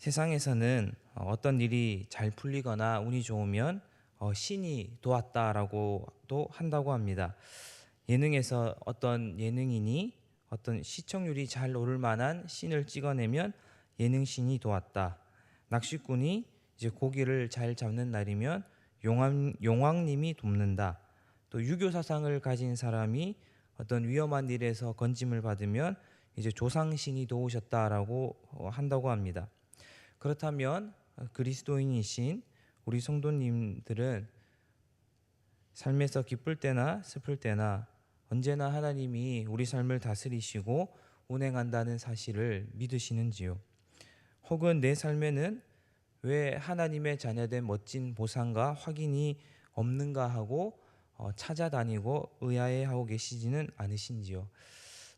세상에서는 어떤 일이 잘 풀리거나 운이 좋으면 신이 도왔다라고도 한다고 합니다. 예능에서 어떤 예능인이 어떤 시청률이 잘 오를 만한 씬을 찍어내면 예능신이 도왔다. 낚시꾼이 이제 고기를 잘 잡는 날이면 용왕님이 돕는다. 또 유교 사상을 가진 사람이 어떤 위험한 일에서 건짐을 받으면 이제 조상신이 도우셨다라고 한다고 합니다. 그렇다면 그리스도인이신 우리 성도님들은 삶에서 기쁠 때나 슬플 때나 언제나 하나님이 우리 삶을 다스리시고 운행한다는 사실을 믿으시는지요? 혹은 내 삶에는 왜 하나님의 자녀된 멋진 보상과 확인이 없는가 하고 찾아다니고 의아해하고 계시지는 않으신지요?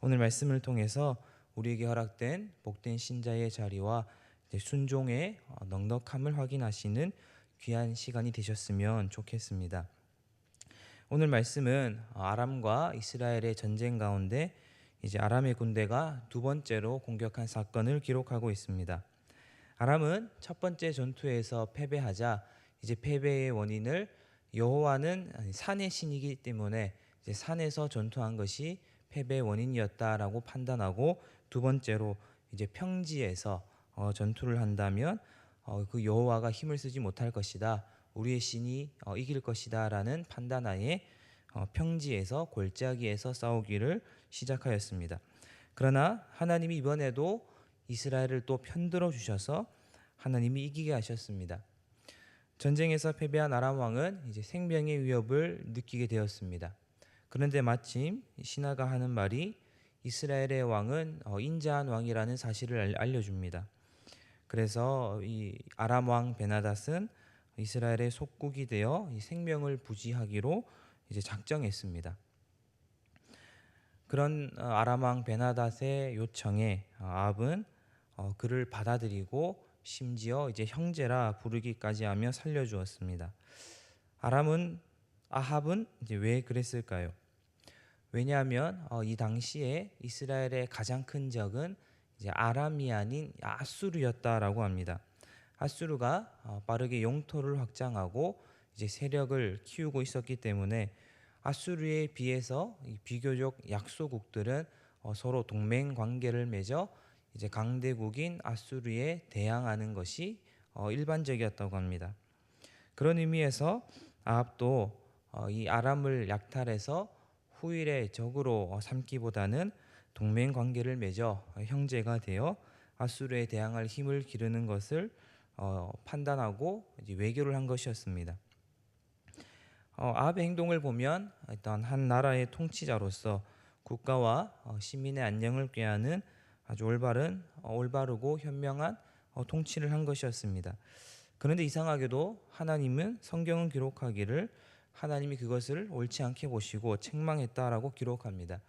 오늘 말씀을 통해서 우리에게 허락된 복된 신자의 자리와 순종의 넉넉함을 확인하시는 귀한 시간이 되셨으면 좋겠습니다. 오늘 말씀은 아람과 이스라엘의 전쟁 가운데 이제 아람의 군대가 두 번째로 공격한 사건을 기록하고 있습니다. 아람은 첫 번째 전투에서 패배하자 이제 패배의 원인을 여호와는 산의 신이기 때문에 이제 산에서 전투한 것이 패배의 원인이었다라고 판단하고, 두 번째로 이제 평지에서 전투를 한다면 그 여호와가 힘을 쓰지 못할 것이다, 우리의 신이 이길 것이다라는 판단하에 평지에서 골짜기에서 싸우기를 시작하였습니다. 그러나 하나님이 이번에도 이스라엘을 또 편들어 주셔서 하나님이 이기게 하셨습니다. 전쟁에서 패배한 아람 왕은 이제 생명의 위협을 느끼게 되었습니다. 그런데 마침 신하가 하는 말이 이스라엘의 왕은 인자한 왕이라는 사실을 알려줍니다. 그래서 이 아람 왕 베나닷은 이스라엘의 속국이 되어 이 생명을 부지하기로 이제 작정했습니다. 그런 아람 왕 베나닷의 요청에 아합은 그를 받아들이고 심지어 이제 형제라 부르기까지 하며 살려주었습니다. 아합은 이제 왜 그랬을까요? 왜냐하면 이 당시에 이스라엘의 가장 큰 적은 이제 아람이 아닌 아수르였다라고 합니다. 아수르가 빠르게 영토를 확장하고 이제 세력을 키우고 있었기 때문에 아수르에 비해서 이 비교적 약소국들은 서로 동맹 관계를 맺어 이제 강대국인 아수르에 대항하는 것이 일반적이었다고 합니다. 그런 의미에서 아합도 이 아람을 약탈해서 후일의 적으로 삼기보다는 동맹 관계를 맺어 형제가 되어 아수르에 대항할 힘을 기르는 것을 판단하고 이제 외교를 한 것이었습니다. 아합의 행동을 보면 일단 한 나라의 통치자로서 국가와 시민의 안녕을 꾀하는 아주 올바르고 현명한 통치를 한 것이었습니다. 그런데 이상하게도 하나님은 성경은 기록하기를 하나님이 그것을 옳지 않게 보시고 책망했다라고 기록합니다.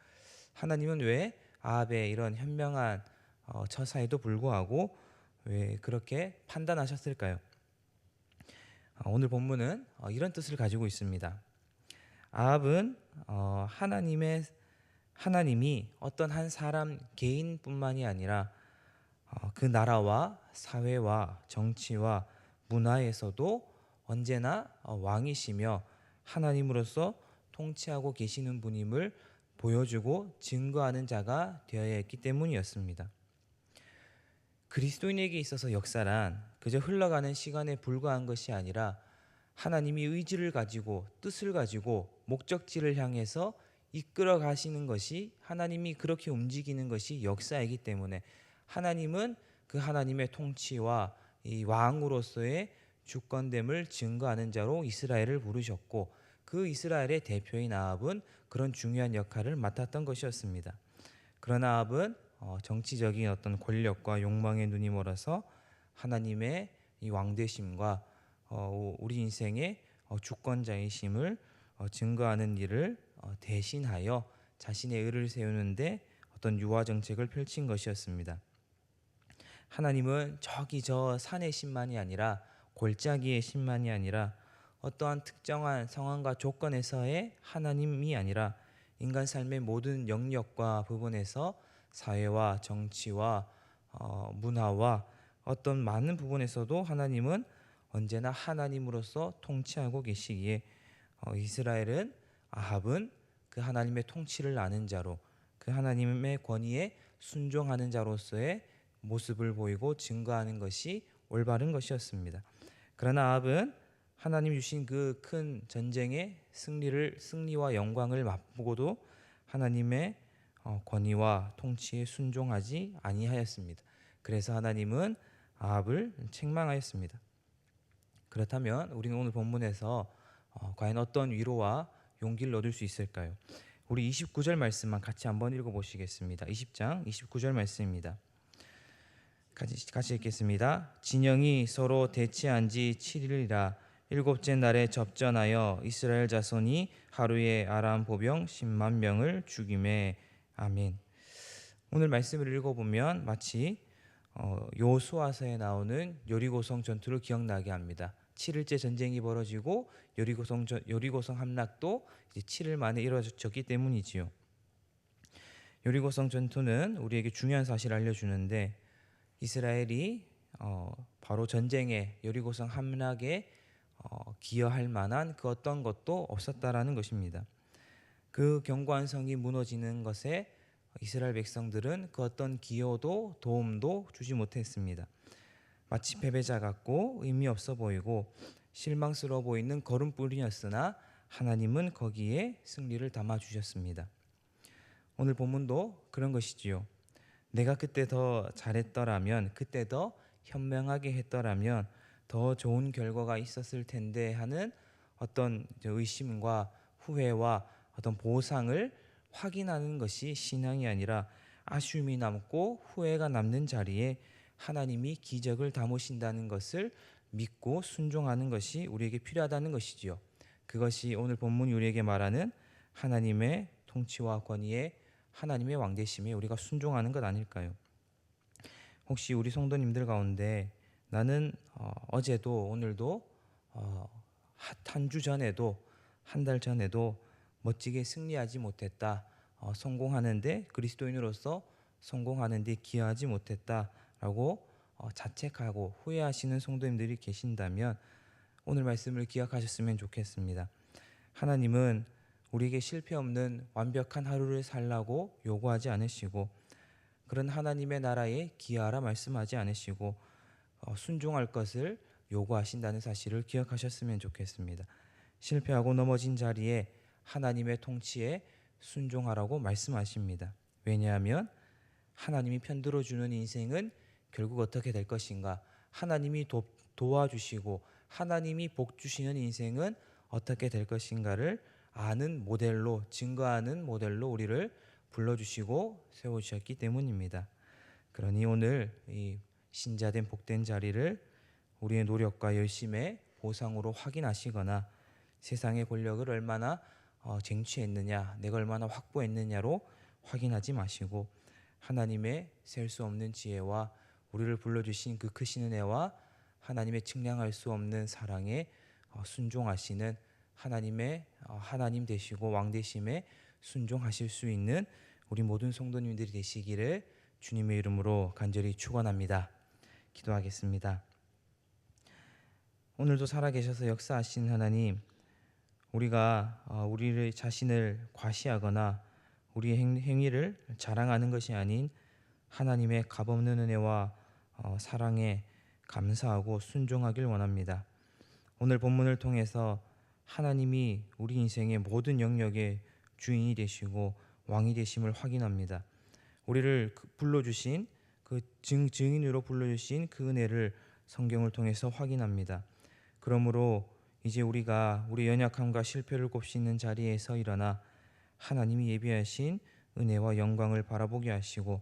하나님은 왜 아합의 이런 현명한 처사에도 불구하고 왜 그렇게 판단하셨을까요? 오늘 본문은 이런 뜻을 가지고 있습니다. 아합은 하나님이 어떤 한 사람 개인뿐만이 아니라 그 나라와 사회와 정치와 문화에서도 언제나 왕이시며 하나님으로서 통치하고 계시는 분임을 보여주고 증거하는 자가 되어야 했기 때문이었습니다. 그리스도인에게 있어서 역사란 그저 흘러가는 시간에 불과한 것이 아니라 하나님이 의지를 가지고 뜻을 가지고 목적지를 향해서 이끌어 가시는 것이, 하나님이 그렇게 움직이는 것이 역사이기 때문에 하나님은 그 하나님의 통치와 이 왕으로서의 주권됨을 증거하는 자로 이스라엘을 부르셨고, 그 이스라엘의 대표인 아합은 그런 중요한 역할을 맡았던 것이었습니다. 그러나 아합은 정치적인 어떤 권력과 욕망에 눈이 멀어서 하나님의 이 왕되심과 우리 인생의 주권자이심을 증거하는 일을 대신하여 자신의 의를 세우는데 어떤 유화 정책을 펼친 것이었습니다. 하나님은 저기 저 산의 신만이 아니라, 골짜기의 신만이 아니라, 어떠한 특정한 상황과 조건에서의 하나님이 아니라 인간 삶의 모든 영역과 부분에서 사회와 정치와 문화와 어떤 많은 부분에서도 하나님은 언제나 하나님으로서 통치하고 계시기에 이스라엘은 아합은 그 하나님의 통치를 아는 자로 그 하나님의 권위에 순종하는 자로서의 모습을 보이고 증거하는 것이 올바른 것이었습니다. 그러나 아합은 하나님 주신 그 큰 전쟁의 승리와 영광을 맛보고도 하나님의 권위와 통치에 순종하지 아니하였습니다. 그래서 하나님은 아합을 책망하였습니다. 그렇다면 우리는 오늘 본문에서 과연 어떤 위로와 용기를 얻을 수 있을까요? 우리 29절 말씀만 같이 한번 읽어보시겠습니다. 20장 29절 말씀입니다. 같이 읽겠습니다. 진영이 서로 대치한 지 7일이라 일곱째 날에 접전하여 이스라엘 자손이 하루에 아람 보병 10만 명을 죽이매. 아멘. 오늘 말씀을 읽어보면 마치 요수아서에 나오는 여리고성 전투를 기억나게 합니다. 7일째 전쟁이 벌어지고 여리고성 함락도 이제 7일 만에 이루어졌기 때문이지요. 여리고성 전투는 우리에게 중요한 사실을 알려주는데 이스라엘이 바로 전쟁에 여리고성 함락에 기여할 만한 그 어떤 것도 없었다라는 것입니다. 그 견고한 성이 무너지는 것에 이스라엘 백성들은 그 어떤 기여도 도움도 주지 못했습니다. 마치 패배자 같고 의미 없어 보이고 실망스러워 보이는 걸음뿐이었으나 하나님은 거기에 승리를 담아 주셨습니다. 오늘 본문도 그런 것이지요. 내가 그때 더 잘했더라면, 그때 더 현명하게 했더라면 더 좋은 결과가 있었을 텐데 하는 어떤 의심과 후회와 어떤 보상을 확인하는 것이 신앙이 아니라 아쉬움이 남고 후회가 남는 자리에 하나님이 기적을 담으신다는 것을 믿고 순종하는 것이 우리에게 필요하다는 것이지요. 그것이 오늘 본문이 우리에게 말하는 하나님의 통치와 권위에 하나님의 왕되심에 우리가 순종하는 것 아닐까요? 혹시 우리 성도님들 가운데 나는 어제도 오늘도 한 주 전에도 한 달 전에도 멋지게 승리하지 못했다. 성공하는데 그리스도인으로서 성공하는데 기여하지 못했다라고 자책하고 후회하시는 성도님들이 계신다면 오늘 말씀을 기억하셨으면 좋겠습니다. 하나님은 우리에게 실패 없는 완벽한 하루를 살라고 요구하지 않으시고 그런 하나님의 나라에 기여하라 말씀하지 않으시고 순종할 것을 요구하신다는 사실을 기억하셨으면 좋겠습니다. 실패하고 넘어진 자리에 하나님의 통치에 순종하라고 말씀하십니다. 왜냐하면 하나님이 편들어주는 인생은 결국 어떻게 될 것인가, 하나님이 도와주시고 하나님이 복 주시는 인생은 어떻게 될 것인가를 아는 모델로, 증거하는 모델로 우리를 불러주시고 세워주셨기 때문입니다. 그러니 오늘 이 신자된 복된 자리를 우리의 노력과 열심의 보상으로 확인하시거나 세상의 권력을 얼마나 쟁취했느냐, 내가 얼마나 확보했느냐로 확인하지 마시고 하나님의 셀 수 없는 지혜와 우리를 불러주신 그 크신 은혜와 하나님의 측량할 수 없는 사랑에 순종하시는 하나님의 하나님 되시고 왕 되심에 순종하실 수 있는 우리 모든 성도님들이 되시기를 주님의 이름으로 간절히 축원합니다. 기도하겠습니다. 오늘도 살아계셔서 역사하신 하나님, 우리가 우리를 자신을 과시하거나 우리의 행위를 자랑하는 것이 아닌 하나님의 값없는 은혜와 사랑에 감사하고 순종하길 원합니다. 오늘 본문을 통해서 하나님이 우리 인생의 모든 영역의 주인이 되시고 왕이 되심을 확인합니다. 우리를 불러주신 그 증인으로 불러주신 그 은혜를 성경을 통해서 확인합니다. 그러므로 이제 우리가 우리 연약함과 실패를 곱씹는 자리에서 일어나 하나님이 예비하신 은혜와 영광을 바라보게 하시고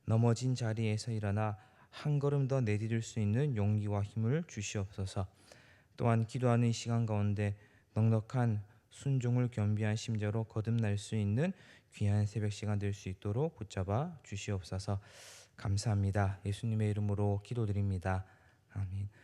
넘어진 자리에서 일어나 한 걸음 더 내디딜 수 있는 용기와 힘을 주시옵소서. 또한 기도하는 시간 가운데 넉넉한 순종을 겸비한 심정으로 거듭날 수 있는 귀한 새벽 시간 될 수 있도록 붙잡아 주시옵소서. 감사합니다. 예수님의 이름으로 기도드립니다. 아멘.